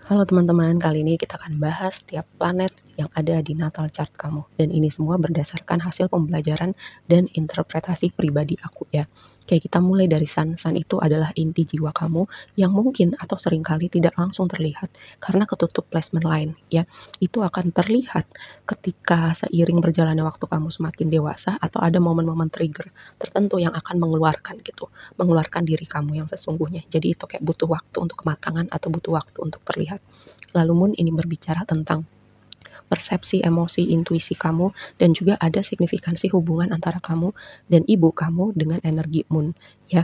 Halo teman-teman, kali ini kita akan bahas tiap planet yang ada di natal chart kamu. Dan ini semua berdasarkan hasil pembelajaran dan interpretasi pribadi aku ya. Kayak kita mulai dari Sun. Sun itu adalah inti jiwa kamu yang mungkin atau seringkali tidak langsung terlihat karena ketutup placement lain ya. Itu akan terlihat ketika seiring berjalannya waktu kamu semakin dewasa atau ada momen-momen trigger tertentu yang akan mengeluarkan diri kamu yang sesungguhnya. Jadi itu kayak butuh waktu untuk kematangan atau butuh waktu untuk terlihat. Lalu Moon ini berbicara tentang persepsi, emosi, intuisi kamu, dan juga ada signifikansi hubungan antara kamu dan ibu kamu dengan energi Moon ya.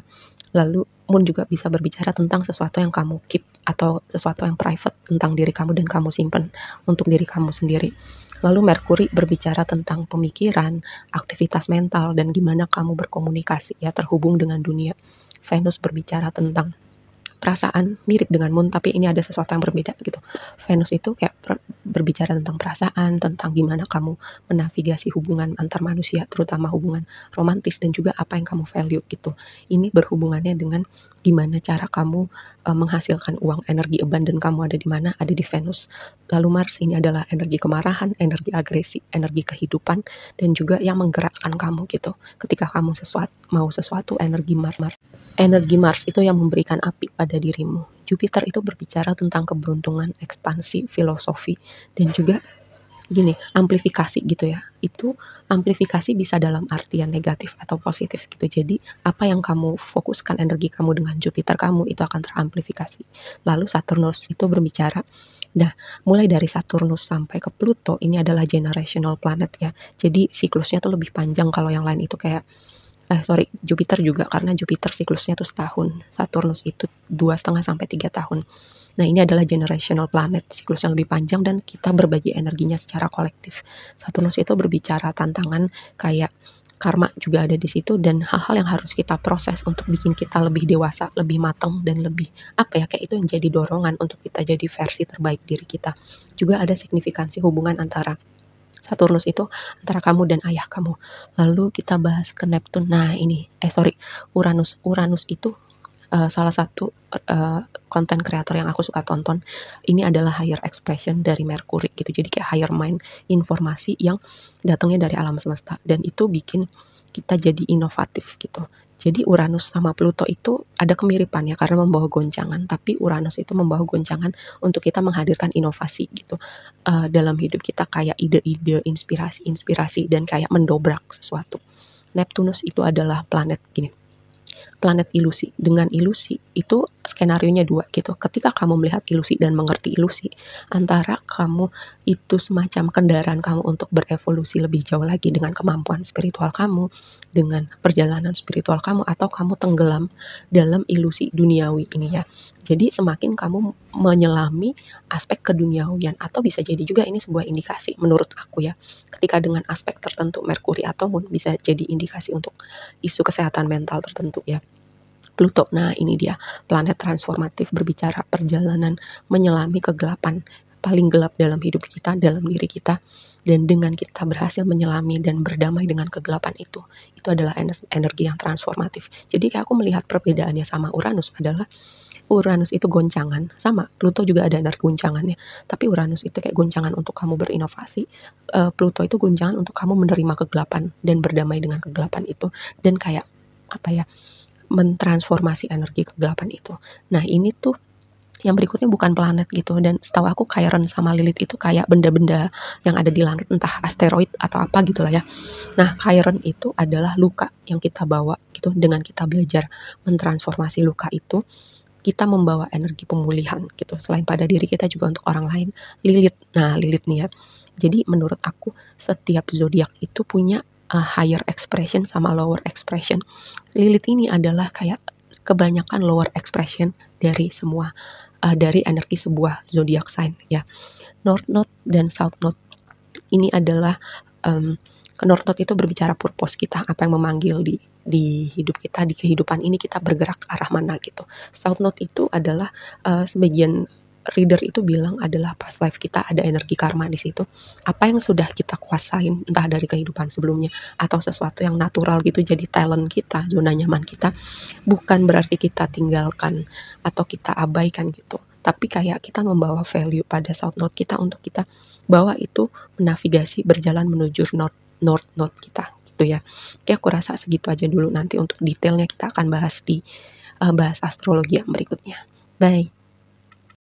Lalu Moon juga bisa berbicara tentang sesuatu yang kamu keep atau sesuatu yang private tentang diri kamu dan kamu simpan untuk diri kamu sendiri. Lalu Merkuri berbicara tentang pemikiran, aktivitas mental, dan gimana kamu berkomunikasi ya, terhubung dengan dunia. Venus berbicara tentang perasaan, mirip dengan Moon tapi ini ada sesuatu yang berbeda gitu. Venus itu kayak berbicara tentang perasaan, tentang gimana kamu menavigasi hubungan antar manusia, terutama hubungan romantis dan juga apa yang kamu value gitu. Ini berhubungannya dengan gimana cara kamu menghasilkan uang, energi abundant kamu ada di mana, ada di Venus. Lalu Mars ini adalah energi kemarahan, energi agresi, energi kehidupan, dan juga yang menggerakkan kamu gitu. Ketika kamu mau sesuatu, energi Mars. Energi Mars itu yang memberikan api pada dirimu. Jupiter itu berbicara tentang keberuntungan, ekspansi, filosofi, dan juga gini, amplifikasi gitu ya. Itu amplifikasi bisa dalam artian negatif atau positif gitu. Jadi apa yang kamu fokuskan energi kamu dengan Jupiter kamu itu akan teramplifikasi. Lalu Saturnus itu berbicara, nah mulai dari Saturnus sampai ke Pluto ini adalah generational planet ya. Jadi siklusnya tuh lebih panjang, kalau yang lain itu kayak Jupiter juga, karena Jupiter siklusnya tuh setahun, Saturnus itu 2,5 sampai 3 tahun. Nah ini adalah generational planet, siklusnya lebih panjang dan kita berbagi energinya secara kolektif. Saturnus itu berbicara tantangan kayak karma juga ada di situ, dan hal-hal yang harus kita proses untuk bikin kita lebih dewasa, lebih matang, dan lebih kayak itu yang jadi dorongan untuk kita jadi versi terbaik diri kita. Juga ada signifikansi hubungan antara Saturnus itu antara kamu dan ayah kamu. Lalu kita bahas ke Neptune. Nah ini, Uranus. Uranus itu salah satu content creator yang aku suka tonton. Ini adalah higher expression dari Mercury gitu. Jadi kayak higher mind, informasi yang datangnya dari alam semesta. Dan itu bikin kita jadi inovatif gitu. Jadi Uranus sama Pluto itu ada kemiripannya karena membawa goncangan, tapi Uranus itu membawa goncangan untuk kita menghadirkan inovasi gitu dalam hidup kita, kayak ide-ide, inspirasi, dan kayak mendobrak sesuatu. Neptunus itu adalah planet gini, planet ilusi. Dengan ilusi itu skenarionya dua gitu. Ketika kamu melihat ilusi dan mengerti ilusi, antara kamu itu semacam kendaraan kamu untuk berevolusi lebih jauh lagi dengan kemampuan spiritual kamu, dengan perjalanan spiritual kamu, atau kamu tenggelam dalam ilusi duniawi ini ya. Jadi semakin kamu menyelami aspek keduniawian, atau bisa jadi juga ini sebuah indikasi menurut aku ya. Ketika dengan aspek tertentu Merkuri atau Moon bisa jadi indikasi untuk isu kesehatan mental tertentu ya. Pluto, nah ini dia planet transformatif, berbicara perjalanan menyelami kegelapan paling gelap dalam hidup kita, dalam diri kita, dan dengan kita berhasil menyelami dan berdamai dengan kegelapan itu adalah energi yang transformatif. Jadi kayak aku melihat perbedaannya sama Uranus adalah Uranus itu goncangan, sama Pluto juga ada energi goncangannya, tapi Uranus itu kayak goncangan untuk kamu berinovasi, Pluto itu goncangan untuk kamu menerima kegelapan dan berdamai dengan kegelapan itu, dan kayak mentransformasi energi kegelapan itu. Nah ini tuh yang berikutnya bukan planet gitu, dan setahu aku Chiron sama Lilith itu kayak benda-benda yang ada di langit, entah asteroid atau apa gitu lah ya. Nah Chiron itu adalah luka yang kita bawa gitu, dengan kita belajar mentransformasi luka itu, kita membawa energi pemulihan gitu, selain pada diri kita juga untuk orang lain. Lilith nih ya, jadi menurut aku setiap zodiak itu punya higher expression sama lower expression. Lilith ini adalah kayak kebanyakan lower expression dari semua dari energi sebuah zodiac sign ya. North Node dan South Node ini adalah North Node itu berbicara purpose kita, apa yang memanggil di hidup kita, di kehidupan ini kita bergerak arah mana gitu. South Node itu adalah sebagian reader itu bilang adalah past life kita, ada energi karma di situ. Apa yang sudah kita kuasain entah dari kehidupan sebelumnya atau sesuatu yang natural gitu jadi talent kita, zona nyaman kita, bukan berarti kita tinggalkan atau kita abaikan gitu. tapi kayak kita membawa value pada South Node kita untuk kita bawa itu menavigasi berjalan menuju North Node kita gitu ya. Oke, aku rasa segitu aja dulu, nanti untuk detailnya kita akan bahas di bahas astrologi yang berikutnya. Bye.